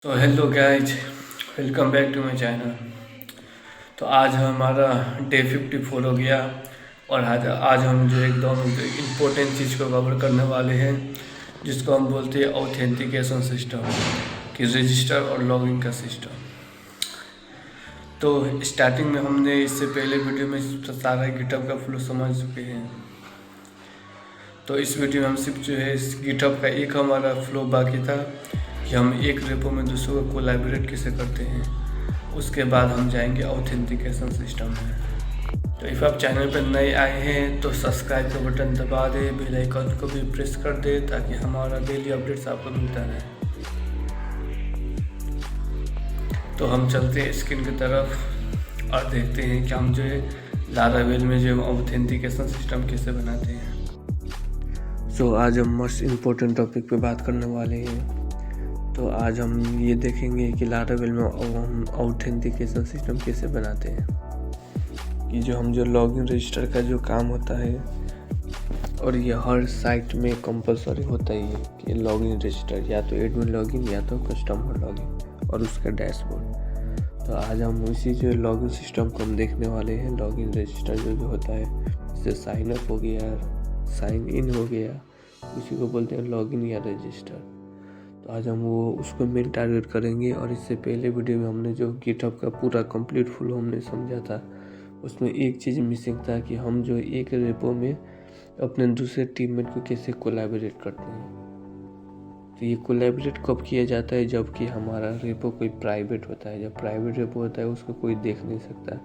तो hello guys, welcome back to my channel. तो आज हमारा डे 54 हो गया और आज आज हम जो एकदम इम्पोर्टेंट चीज़ को कवर करने वाले हैं, जिसको हम बोलते हैं ऑथेंटिकेशन सिस्टम, कि रजिस्टर और लॉगिन का सिस्टम। तो स्टार्टिंग में हमने इससे पहले वीडियो में सारा गिटहब का फ्लो समझ चुके हैं। तो इस वीडियो में हम सिर्फ जो है गिटहब का एक हमारा फ्लो बाकी था कि हम एक रेपो में दूसरों को कोलैबोरेट कैसे करते हैं। उसके बाद हम जाएंगे ऑथेंटिकेशन सिस्टम में। तो इफ़ आप चैनल पर नए आए हैं तो सब्सक्राइब का बटन दबा दे, बेल आइकन को भी प्रेस कर दे ताकि हमारा डेली अपडेट्स आपको मिलता रहे। तो हम चलते हैं स्क्रीन की तरफ और देखते हैं कि हम जो है लारावेल में जो ऑथेंटिकेशन सिस्टम कैसे बनाते हैं। सो आज हम मोस्ट इम्पोर्टेंट टॉपिक पे बात करने वाले हैं। तो आज हम ये देखेंगे कि लारावेल में हम ऑथेंटिकेशन सिस्टम कैसे बनाते हैं, कि जो लॉगिन रजिस्टर का जो काम होता है, और ये हर साइट में कंपलसरी होता ही है कि लॉगिन रजिस्टर या तो एडमिन लॉगिन या तो कस्टमर लॉगिन और उसका डैशबोर्ड। तो आज हम उसी जो लॉगिन सिस्टम को हम देखने वाले हैं। लॉगिन रजिस्टर जो होता है, जैसे साइन अप हो गया, साइन इन हो गया, उसी को बोलते हैं लॉगिन या रजिस्टर। तो आज हम वो उसको मेन टारगेट करेंगे। और इससे पहले वीडियो में हमने जो गिटहब का पूरा कंप्लीट फ्लो हमने समझा था, उसमें एक चीज़ मिसिंग था कि हम जो एक रेपो में अपने दूसरे टीममेट को कैसे कोलैबोरेट करते हैं। तो ये कोलैबोरेट कब किया जाता है, जबकि हमारा रेपो कोई प्राइवेट होता है। जब प्राइवेट रेपो होता है उसको कोई देख नहीं सकता,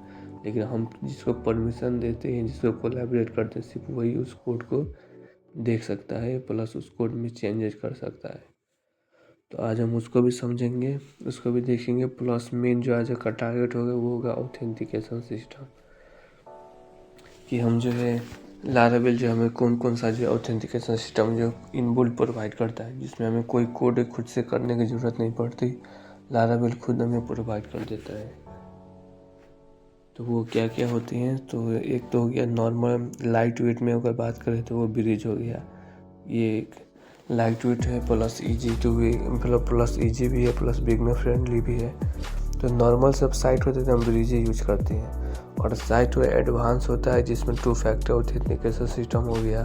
लेकिन हम जिसको परमिशन देते हैं, जिसको कोलैबोरेट करते हैं, सिर्फ वही उस कोड को देख सकता है, प्लस उस कोड में चेंजेस कर सकता है। तो आज हम उसको भी समझेंगे, उसको भी देखेंगे। प्लस मेन जो आज का टारगेट होगा वो होगा ऑथेंटिकेशन सिस्टम, कि हम जो है लारावेल जो हमें कौन कौन सा जो ऑथेंटिकेशन सिस्टम जो इनबिल्ट प्रोवाइड करता है, जिसमें हमें कोई कोड खुद से करने की ज़रूरत नहीं पड़ती, लारावेल खुद हमें प्रोवाइड कर देता है। तो वो क्या क्या होती हैं, तो एक तो हो गया नॉर्मल लाइट वेट में अगर बात करें तो वो ब्रिज हो गया। ये एक लाइट वेट है, प्लस ईजी टू भी, प्लस ईजी भी है, प्लस बिगनर फ्रेंडली भी है। तो नॉर्मल सब साइट होते हैं तो हम ब्रिज यूज करते हैं। और साइट में एडवांस होता है जिसमें 2 फैक्टर ऑथेंटिकेशन सिस्टम हो गया।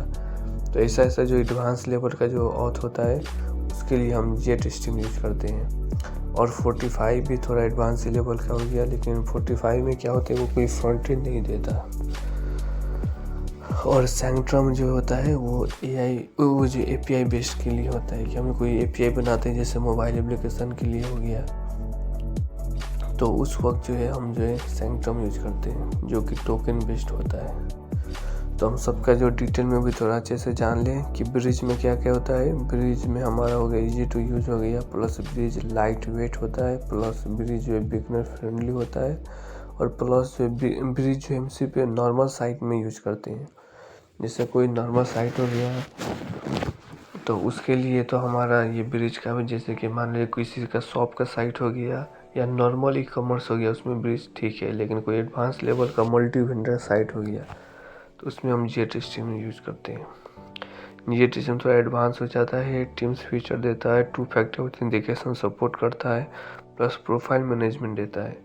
तो ऐसा जो एडवांस लेवल का जो ऑथ होता है उसके लिए हम जेट स्ट्रीम यूज करते हैं। और 45 भी थोड़ा एडवांस लेवल का हो गया, लेकिन 45 में क्या होता है, वो कोई फ्रंट एंड नहीं देता। और सैंक्ट्रम जो होता है वो वो जो API बेस्ड के लिए होता है, कि हमें कोई API बनाते हैं, जैसे मोबाइल एप्लीकेशन के लिए हो गया, तो उस वक्त जो है हम जो है सैंक्ट्रम यूज करते हैं, जो कि टोकन बेस्ड होता है। तो हम सबका जो डिटेल में भी थोड़ा अच्छे से जान लें कि ब्रिज में क्या क्या होता है। ब्रिज में हमारा हो गया ईजी टू यूज हो गया, प्लस ब्रिज लाइट वेट होता है, प्लस ब्रिज जो है बिगनर फ्रेंडली होता है, और प्लस जो ब्रिज जो हम सिर्फ नॉर्मल साइट में यूज करते हैं। जैसे कोई नॉर्मल साइट हो गया तो उसके लिए तो हमारा ये ब्रिज का भी, जैसे कि मान लीजिए किसी का शॉप का साइट हो गया या नॉर्मल ई कॉमर्स हो गया, उसमें ब्रिज ठीक है। लेकिन कोई एडवांस लेवल का मल्टी वेंडर साइट हो गया तो उसमें हम जेट स्ट्रीम यूज करते हैं। जेट स्ट्रीम थोड़ा एडवांस हो जाता है, टीम्स फीचर देता है, 2 फैक्टर ऑथेंटिकेशन सपोर्ट करता है, प्लस प्रोफाइल मैनेजमेंट देता है।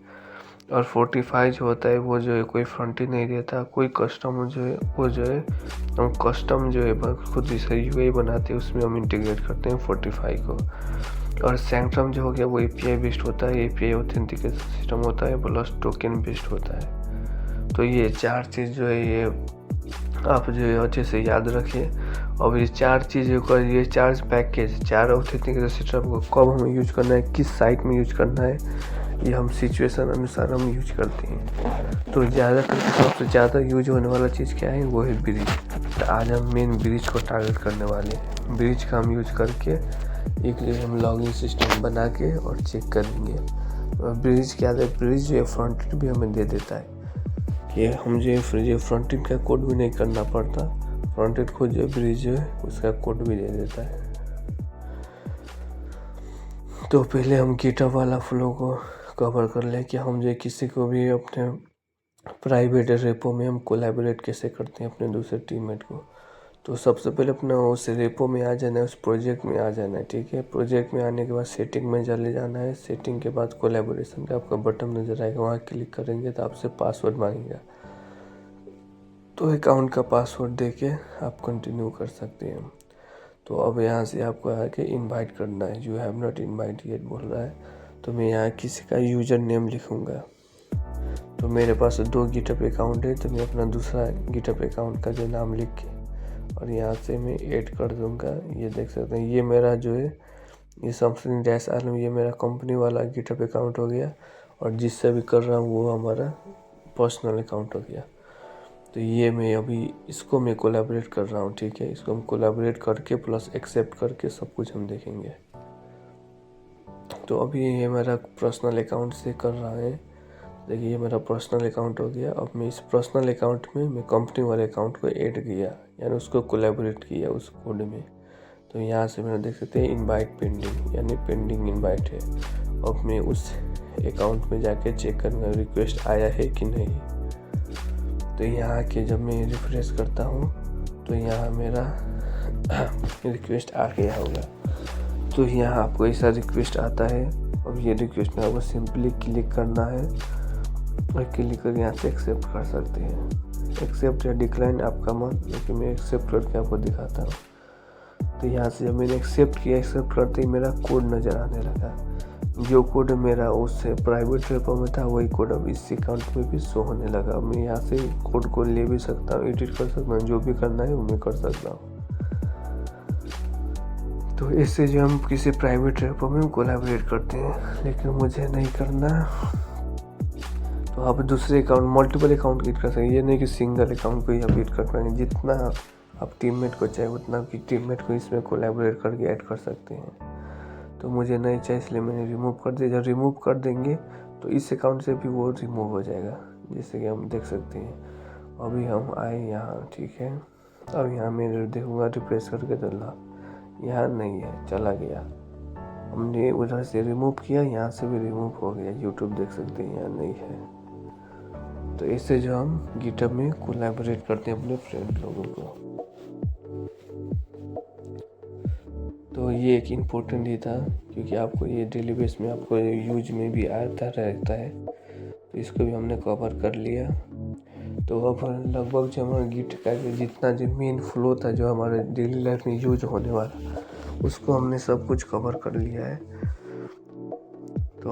और 45 जो होता है वो जो है कोई फ्रंट ही नहीं देता, कोई कस्टम जो है वो जो है हम कस्टम जो है खुद से UI बनाते हैं, उसमें हम इंटीग्रेट करते हैं 45 को। और सैंक्ट्रम जो हो गया वो API बेस्ड होता है, API ऑथेंटिकेशन सिस्टम होता है, प्लस टोकन बेस्ड होता है। तो ये 4 चीज़ जो है ये आप जो है अच्छे से याद रखिए। और ये 4 चीज़ों का, ये 4 पैकेज, 4 ऑथेंटिकेशन सिस्टम को कब हमें यूज करना है, किस साइट में यूज करना है, ये हम सिचुएशन अनुसार हम यूज करते हैं। तो ज़्यादातर सबसे ज़्यादा यूज होने वाला चीज़ क्या है, वो है ब्रिज। तो आज हम मेन ब्रिज को टारगेट करने वाले हैं। ब्रिज का हम यूज करके एक लिए हम लॉगिन सिस्टम बना के और चेक करेंगे। ब्रिज क्या है, ब्रिज जो है फ्रंट एंड भी हमें दे देता है, कि हम जो फ्रंट एंड का कोड भी नहीं करना पड़ता, फ्रंट एंड खुद जो ब्रिज जो है उसका कोड भी दे देता है। तो पहले हम गिटहब वाला फ्लो को कवर कर लें कि हम जो किसी को भी अपने प्राइवेट रेपो में हम कोलैबोरेट कैसे करते हैं अपने दूसरे टीममेट को। तो सबसे पहले अपना उस रेपो में आ जाना है, उस प्रोजेक्ट में आ जाना है, ठीक है। प्रोजेक्ट में आने के बाद सेटिंग में चले जाना है। सेटिंग के बाद कोलैबोरेशन का आपका बटन नज़र आएगा, वहाँ क्लिक करेंगे तो आपसे पासवर्ड मांगेगा। तो अकाउंट का पासवर्ड देके आप कंटिन्यू कर सकते हैं। तो अब यहाँ से आपको आके इनवाइट करना है। You have not invite yet बोल रहा है, तो मैं यहाँ किसी का यूज़र नेम लिखूँगा। तो मेरे पास 2 गिटहब अकाउंट है, तो मैं अपना दूसरा गिटहब अकाउंट का जो नाम लिख के और यहाँ से मैं ऐड कर दूँगा। ये देख सकते हैं, ये मेरा जो है ये समथिंग डैश आलम, ये मेरा कंपनी वाला गिटहब अकाउंट हो गया, और जिससे भी कर रहा हूँ वो हमारा पर्सनल अकाउंट हो गया। तो ये मैं अभी इसको मैं कोलैबोरेट कर रहा हूँ, ठीक है। इसको हम कोलैबोरेट करके प्लस एक्सेप्ट करके सब कुछ हम देखेंगे। तो अभी ये मेरा पर्सनल अकाउंट से कर रहा है। देखिए ये मेरा पर्सनल अकाउंट हो गया। अब मैं इस पर्सनल अकाउंट में मैं कंपनी वाले अकाउंट को ऐड किया, यानी उसको कोलैबोरेट किया उस कोड में। तो यहाँ से मैंने देख सकते हैं इनवाइट पेंडिंग, यानी पेंडिंग इनवाइट है। अब मैं उस अकाउंट में जाके चेक करूँगा रिक्वेस्ट आया है कि नहीं। तो यहाँ के जब मैं रिफ्रेश करता हूँ तो यहाँ मेरा रिक्वेस्ट आ गया होगा। तो यहाँ आपको ऐसा रिक्वेस्ट आता है। अब ये रिक्वेस्ट में आपको सिंपली क्लिक करना है और क्लिक कर यहाँ से एक्सेप्ट कर सकते हैं। एक्सेप्ट या डिक्लाइन आपका मन, लेकिन मैं एक्सेप्ट करके आपको दिखाता हूँ। तो यहाँ से जब मैंने एक्सेप्ट किया, एक्सेप्ट करते ही मेरा कोड नज़र आने लगा। जो कोड मेरा उससे प्राइवेट रेपो में था वही कोड अब इस अकाउंट में भी शो होने लगा। मैं यहाँ से कोड को ले भी सकता हूँ, एडिट कर सकता हूँ, जो भी करना है वो मैं कर सकता हूँ। तो इससे जो हम किसी प्राइवेट रेपो में कोलैबोरेट करते हैं, लेकिन मुझे नहीं करना। तो आप दूसरे अकाउंट मल्टीपल अकाउंट एडिट कर सकते हैं। ये नहीं कि सिंगल अकाउंट को ही आप एडिट कर पाएंगे। जितना आप टीममेट को चाहे उतना आपकी टीममेट को इसमें कोलैबोरेट करके ऐड कर सकते हैं। तो मुझे नहीं चाहिए इसलिए मैंने रिमूव कर दिया। जब रिमूव कर देंगे तो इस अकाउंट से भी वो रिमूव हो जाएगा, जैसे कि हम देख सकते हैं। अभी हम आए यहाँ, ठीक है। अब यहाँ मैं देखूँगा रिफ्रेश करके, तो यहाँ नहीं है, चला गया। हमने उधर से रिमूव किया, यहाँ से भी रिमूव हो गया। यूट्यूब देख सकते हैं यहाँ नहीं है। तो इससे जो हम गिटहब में कोलैबोरेट करते हैं अपने फ्रेंड लोगों को। तो ये एक इम्पोर्टेंट ही था, क्योंकि आपको ये डेली बेस में आपको यूज में भी आता रहता है। तो इसको भी हमने कवर कर लिया। तो अब लगभग जो हमारा गिट का जितना जो मेन फ्लो था, जो हमारे डेली लाइफ में यूज होने वाला, उसको हमने सब कुछ कवर कर लिया है। तो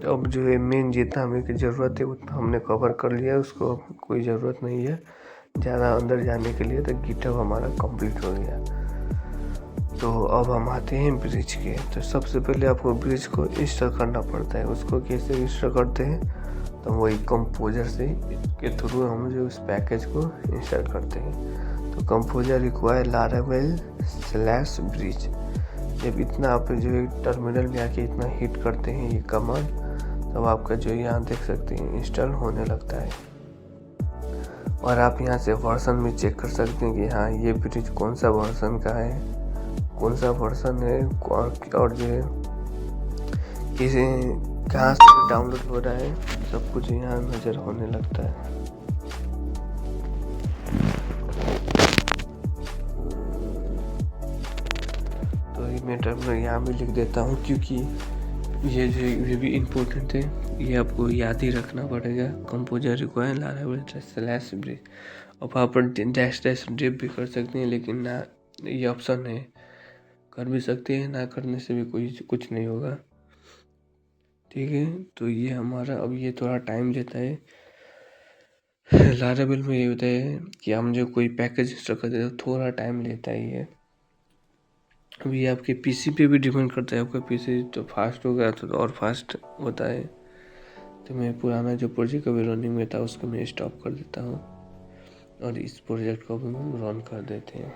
अब जो है मेन जितना हमें ज़रूरत है उतना हमने कवर कर लिया है। उसको कोई ज़रूरत नहीं है ज़्यादा अंदर जाने के लिए। तो गिटहब हमारा कंप्लीट हो गया। तो अब हम आते हैं ब्रिज के। तो सबसे पहले आपको ब्रिज को इंस्टॉल करना पड़ता है। उसको कैसे इंस्टॉल करते हैं, तो वही कंपोजर से के थ्रू हम जो उस पैकेज को इंस्टॉल करते हैं। तो कंपोजर रिक्वायर लारावेल /ब्रिज। जब इतना आप जो है टर्मिनल में आके इतना हिट करते हैं ये कमांड, तब आपका जो यहाँ देख सकते हैं इंस्टॉल होने लगता है। और आप यहाँ से वर्जन में चेक कर सकते हैं कि हाँ ये ब्रिज कौन सा वर्जन का है, कौन सा वर्जन है, और जो है किसी कहाँ से डाउनलोड हो रहा है, सब कुछ यहाँ नज़र होने लगता है। तो मैं टर्मिनल यहाँ भी लिख देता हूँ, क्योंकि ये भी इम्पोर्टेंट है, ये आपको याद ही रखना पड़ेगा। Composer require Laravel /bridge. अब आप -/डिप भी कर सकते हैं, लेकिन ना ये ऑप्शन है, कर भी सकते हैं, ना करने से भी कुछ नहीं होगा, ठीक है। तो ये हमारा अब ये थोड़ा टाइम लेता है। लारावेल में ये होता है कि हम जो कोई पैकेज इंस्टॉल करते हैं तो थोड़ा टाइम लेता है ये। अब ये आपके पीसी पे भी डिपेंड करता है। आपका पीसी तो फास्ट होगा तो और फास्ट होता है। तो मैं पुराना जो प्रोजेक्ट अभी रनिंग में था उसको मैं स्टॉप कर देता हूँ, और इस प्रोजेक्ट को भी हम रन कर देते हैं।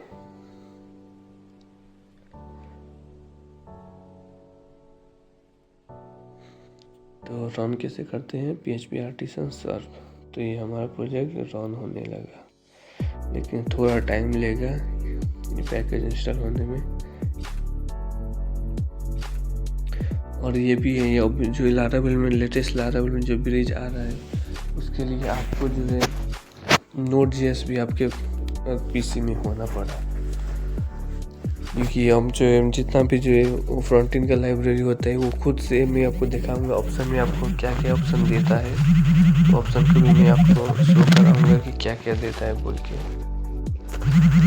तो रन कैसे करते हैं, PHP आर्टिसन सर्व। तो ये हमारा प्रोजेक्ट रन होने लगा, लेकिन थोड़ा टाइम लेगा ये पैकेज इंस्टॉल होने में। और ये भी है, अब जो लारावेल में लेटेस्ट लारावेल में जो ब्रिज आ रहा है, उसके लिए आपको जो है Node.js भी आपके पीसी में होना पड़ा, क्योंकि हम जो है जितना भी जो है वो फ्रंट एंड का लाइब्रेरी होता है वो खुद से मैं आपको दिखाऊंगा ऑप्शन में आपको क्या क्या ऑप्शन देता है। तो ऑप्शन को भी मैं आपको शो कराऊंगा कि क्या क्या देता है बोल के,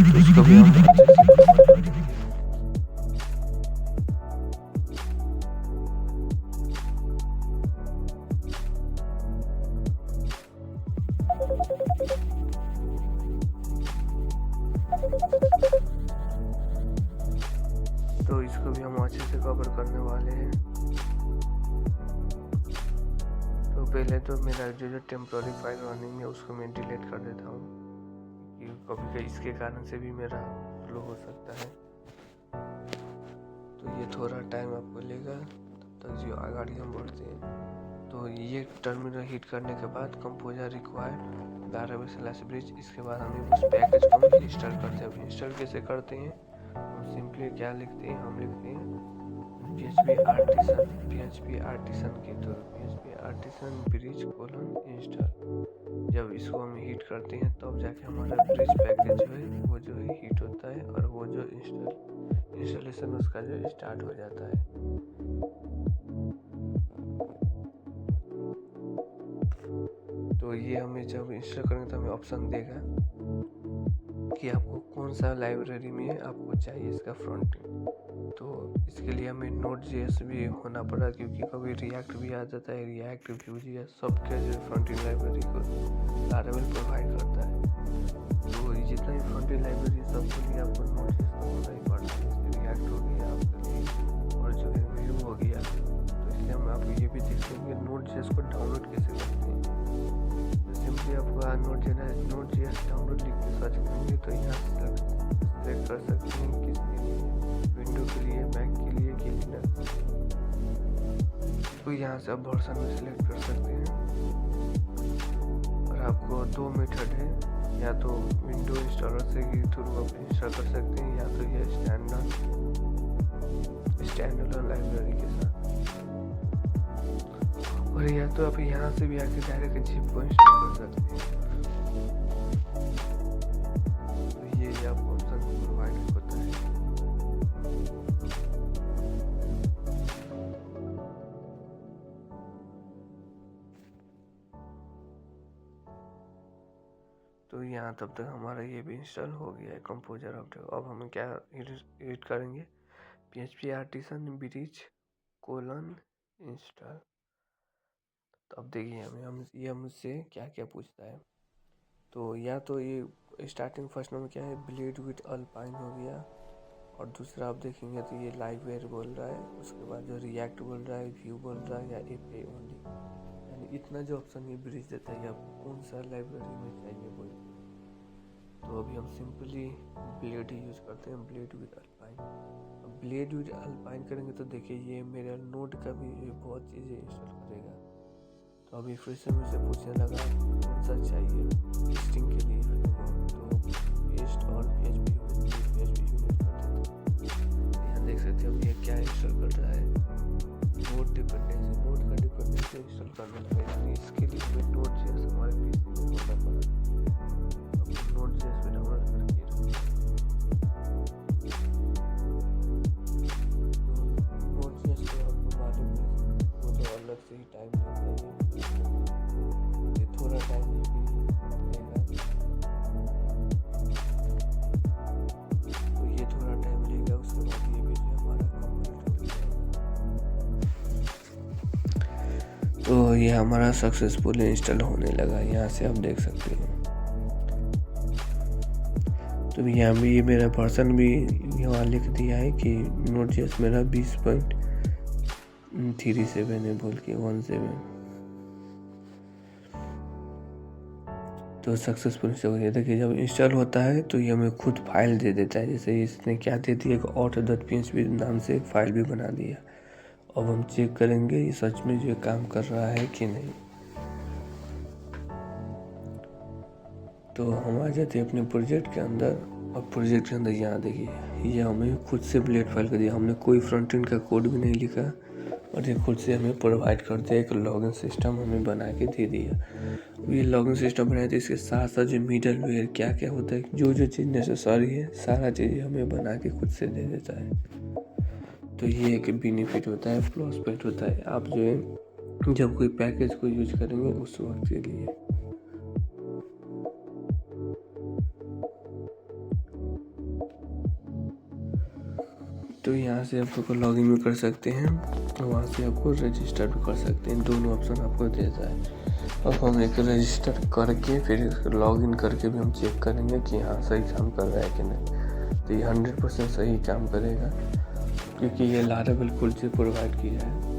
तो उसको भी हम अच्छे से कवर करेंगे। तो इसको भी हम अच्छे से कवर करने वाले हैं। तो पहले तो मेरा जो टेम्प्रोरी फाइल रनिंग है उसको मैं डिलीट कर देता हूँ, कि कभी कभी इसके कारण से भी मेरा फ्लो हो सकता है। तो ये थोड़ा टाइम आपको लेगा, तब तक जो आगे हम बढ़ते हैं। तो ये टर्मिनल हिट करने के बाद कंपोजर रिक्वायर्ड Laravel/bridge, इसके बाद हमें उस पैकेज को हम इंस्टॉल करते हैं। इंस्टॉल कैसे करते हैं, हम सिंपली क्या लिखते हैं, हम लिखते हैं PHP आर्टिसन की, तो PHP आर्टिसन ब्रिज :इंस्टॉल। जब इसको हम हिट करते हैं तब जाके हमारा ब्रिज पैकेज जो है वो जो है हिट होता है, और वो जो इंस्टॉलेशन उसका जो स्टार्ट हो जाता है। तो ये हमें जब इंस्टॉल करेंगे तो हमें ऑप्शन देगा कि आपको कौन सा लाइब्रेरी में आपको चाहिए इसका फ्रंट एंड। तो इसके लिए हमें Node.js भी होना पड़ा, क्योंकि कभी रिएक्ट भी आ जाता है, रिएक्ट Vue.js सबके जो फ्रंट एंड लाइब्रेरी को Laravel प्रोवाइड करता है। तो जितना भी फ्रंट एंड लाइब्रेरी सबके लिए आपको Node.js तो होना ही पड़ता है, जैसे रिएक्ट हो गया आपके लिए, और जो है Vue हो गया। तो इसलिए हम आपको ये भी देखेंगे Node.js को डाउनलोड कैसे करते हैं। सिंपली आपको Node.js डाउनलोड लिख के सर्च करेंगे तो यहाँ सेलेक्ट कर सकते हैं किसके लिए, विंडो के लिए, मैक के लिए कि लिनक्स। तो यहाँ से आप वर्जन में सिलेक्ट कर सकते हैं, और आपको दो मेथड है, या तो विंडो इंस्टॉलर से के थ्रू आप इंस्टॉल कर सकते हैं, या तो ये स्टैंडअलोन लाइब्रेरी के साथ, और या तो आप यहाँ से भी आके डायरेक्ट जिप को इंस्टॉल कर सकते हैं। तो ये आपको ऑप्शन प्रोवाइड होता है। तो यहाँ तब तक हमारा ये भी इंस्टॉल हो गया है कंपोजर ऑब्जेक्ट। अब हम क्या एडिट करेंगे, PHP आर्टिसन ब्रिज :इंस्टॉल। तो अब देखिए ये हमसे क्या क्या पूछता है। तो या तो ये स्टार्टिंग फर्स्ट में क्या है, ब्लेड विथ अल्पाइन हो गया, और दूसरा आप देखेंगे तो ये लाइववेयर बोल रहा है, उसके बाद जो रिएक्ट बोल रहा है, व्यू बोल रहा है, या API ओनली। यानी इतना जो ऑप्शन ये ब्रिज देता है आपको कौन सा लाइब्रेरी में चाहिए बोल। तो अभी हम सिंपली ब्लेड ही यूज़ करते हैं, ब्लेड विथ अल्पाइन। अब ब्लेड विथ अल्पाइन करेंगे तो देखिए ये मेरा नोड का भी बहुत चीज़ें इंस्टॉल करेगा। तो अभी फिर से मुझसे पूछने लगा कौन सा चाहिए टेस्टिंग के लिए, तो पेस्ट और PHP यूनिट कर देते हैं। यहाँ देख सकते हो ये क्या इंस्टॉल कर रहा है, नोड डिपेंडेंसी, नोड का डिपेंडेंसी इंस्टॉल करने लगा। यानी इसके लिए हमें Node.js हमारे PC में होना पड़ा। अब Node.js में डाउनलोड करके Node.js को आपको मालूम है वो तो अलग से ही टाइम लेता है, ये थोड़ा टाइम लेगा। तो ये थोड़ा टाइम लेगा, उसके बाद ये भी जो हमारा कंप्लीट हो जाएगा। तो ये हमारा सक्सेसफुली इंस्टॉल होने लगा, यहाँ से आप देख सकते हैं। तो यहाँ भी ये मेरा वर्जन भी यहाँ लिख दिया है कि Node.js मेरा 20.37 है बोल के 17। तो सक्सेसफुल से हो जाता है कि जब इंस्टॉल होता है तो ये हमें खुद फाइल दे देता है। जैसे इसने क्या दे दिया, एक auto.php नाम से एक फाइल भी बना दिया। अब हम चेक करेंगे ये सच में जो काम कर रहा है कि नहीं। तो हम आ जाते हैं अपने प्रोजेक्ट के अंदर, और प्रोजेक्ट के अंदर यहाँ देखिए ये हमें खुद से ब्लेड फाइल कर दिया। हमने कोई फ्रंट एंड का कोड भी नहीं लिखा, और ये खुद से हमें प्रोवाइड करते हैं, एक लॉगिन सिस्टम हमें बना के दे दिया। ये लॉगिन सिस्टम बनाए थे, इसके साथ साथ जो मिडल वेयर क्या क्या होता है, जो जो चीज़ नेसेसरी है सारा चीज़ हमें बना के खुद से दे देता है। तो ये एक बेनिफिट होता है, प्लस पॉइंट होता है आप जो है जब कोई पैकेज को यूज करेंगे उस वक्त के लिए। तो यहाँ से आपको लॉगिन भी कर सकते हैं, वहाँ से आपको रजिस्टर भी कर सकते हैं, दोनों ऑप्शन आपको देता है। अब हम एक रजिस्टर करके फिर लॉगिन करके भी हम चेक करेंगे कि हाँ सही काम कर रहा है कि नहीं। तो ये 100% सही काम करेगा क्योंकि ये लारावेल खुद से प्रोवाइड किया है।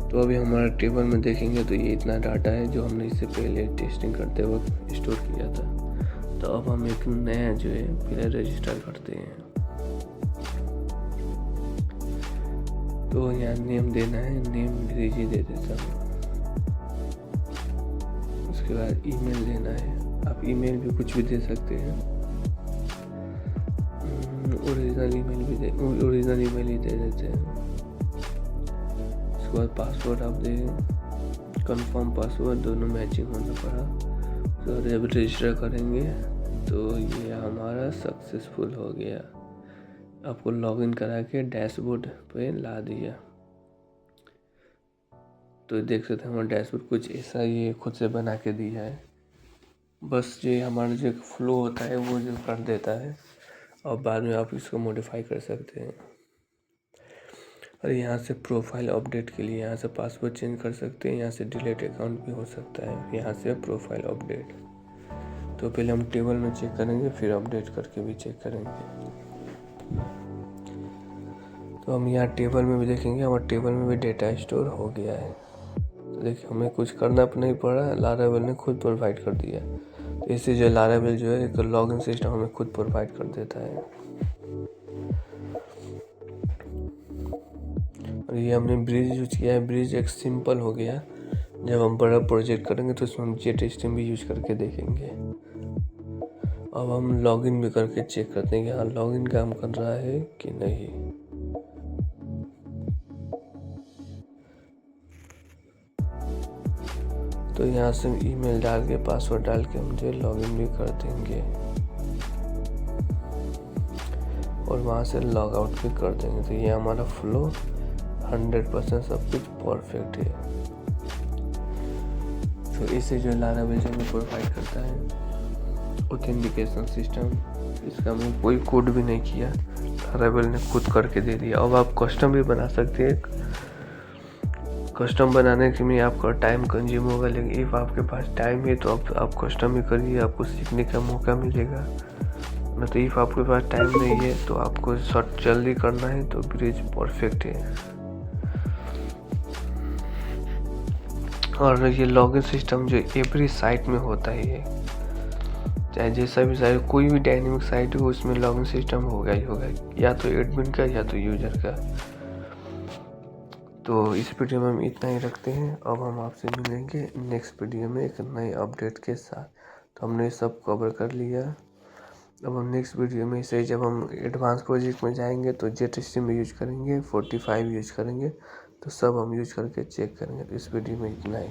तो अभी हमारा टेबल में देखेंगे तो ये इतना डाटा है जो हमने इससे पहले टेस्टिंग करते वक्त स्टोर किया था। तो अब हम एक नया जो है फिर रजिस्टर करते हैं। तो यहाँ नेम देना है, नेम ब्रिजी दे देता हूँ। उसके बाद ईमेल देना है, आप ईमेल भी कुछ भी दे सकते हैं, ओरिजिनल ईमेल ही दे देते हैं। उसके बाद पासवर्ड आप दें, कंफर्म पासवर्ड, दोनों मैचिंग होना पड़ा। तो जब रजिस्टर करेंगे तो ये हमारा सक्सेसफुल हो गया, आपको लॉगिन करा के डैशबोर्ड पे ला दिया। तो देख सकते हैं हमारा डैशबोर्ड कुछ ऐसा ये खुद से बना के दिया है। बस ये हमारा जो फ्लो होता है वो जो कर देता है, और बाद में आप इसको मॉडिफाई कर सकते हैं। और यहाँ से प्रोफाइल अपडेट के लिए यहाँ से पासवर्ड चेंज कर सकते हैं, यहाँ से डिलीट अकाउंट भी हो सकता है, यहाँ से प्रोफाइल अपडेट। तो पहले हम टेबल में चेक करेंगे, फिर अपडेट करके भी चेक करेंगे। तो हम यहाँ टेबल में भी देखेंगे, हमारे टेबल में भी डेटा स्टोर हो गया है। तो देखिए हमें कुछ करना नहीं पड़ा, लारावेल ने खुद प्रोवाइड कर दिया। तो इससे जो लारावेल जो है एक लॉगिन सिस्टम हमें खुद प्रोवाइड कर देता है। और ये हमने ब्रिज यूज किया है, ब्रिज एक सिंपल हो गया। जब हम बड़ा प्रोजेक्ट करेंगे तो उसमें हम जेट भी यूज करके देखेंगे। अब हम लॉगिन भी करके चेक करते हैं कि हाँ लॉगिन काम कर रहा है कि नहीं। तो यहाँ से ईमेल डाल के पासवर्ड डाल के हम जो लॉगिन भी कर देंगे और वहाँ से लॉग आउट भी कर देंगे। तो ये हमारा फ्लो 100% सब कुछ परफेक्ट है। तो इससे जो लारावेल हमें प्रोवाइड करता है ऑथेंटिकेशन सिस्टम, इसका हमने कोई कोड भी नहीं किया, लारावेल ने खुद करके दे दिया। अब आप कस्टम भी बना सकते हैं। कस्टम बनाने के लिए आपका टाइम कंज्यूम होगा, लेकिन इफ़ आपके पास टाइम है तो आप कस्टम ही करिए, आपको सीखने का मौका मिलेगा। न तो इफ़ आपके पास टाइम नहीं है तो आपको शॉर्ट जल्दी करना है तो ब्रिज परफेक्ट है। और ये लॉगिन सिस्टम जो एवरी साइट में होता है, ये चाहे जैसा भी साइट, कोई भी डायनेमिक साइट हो उसमें लॉगिन सिस्टम होगा ही होगा, या तो एडमिन का या तो यूजर का। तो इस वीडियो में हम इतना ही रखते हैं। अब हम आपसे मिलेंगे नेक्स्ट वीडियो में एक नए अपडेट के साथ। तो हमने सब कवर कर लिया। अब हम नेक्स्ट वीडियो में से जब हम एडवांस प्रोजेक्ट में जाएंगे तो जेट स्ट्रीम यूज करेंगे, 45 यूज करेंगे, तो सब हम यूज करके चेक करेंगे। तो इस वीडियो में इतना ही।